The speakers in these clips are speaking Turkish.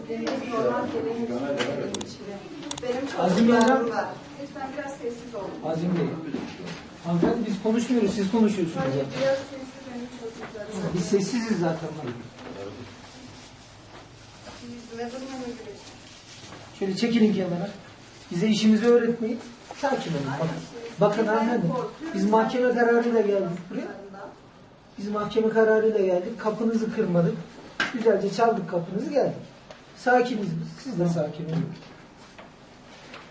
Deniz normal deniz içine. Benim Azim Hocam. çocuklarım var. Lütfen biraz sessiz olun. Azim Bey. Hanımefendi biz konuşmuyoruz, siz konuşuyorsunuz Hayır, zaten. biraz sessiz benim çocuklarım var. Biz sessiziz zaten. Yüzüme durmayın güneş. Şöyle çekilin kenara. Bize işimizi öğretmeyin. Sakin olun. Bakın hanımefendi. Biz mahkeme kararıyla geldik buraya. Biz mahkeme kararıyla geldik. Kapınızı kırmadık. Güzelce çaldık kapınızı geldik. Sakiniz biz. Siz de sakin olun.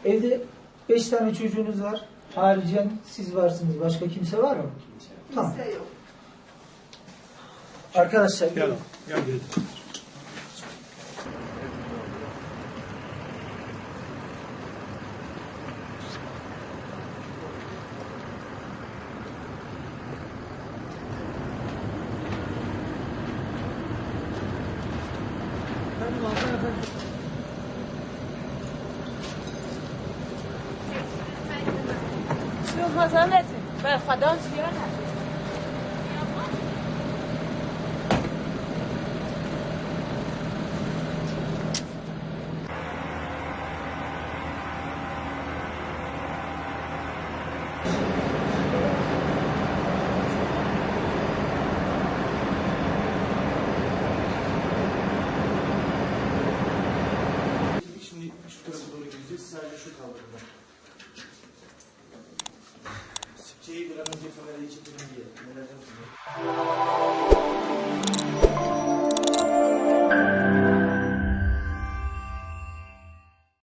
Evde 5 tane çocuğunuz var. Haricen siz varsınız. Başka kimse var mı? Tamam. Kimse yok. Arkadaşlar Gel. Gel. شو مزالتي؟ خدام زیانه. Şimdi şu tarafa doğru gideceğiz. Sadece şu kaldı burada. Şeyi bir an önce kamerayı çekelim diye. Neler yapayım?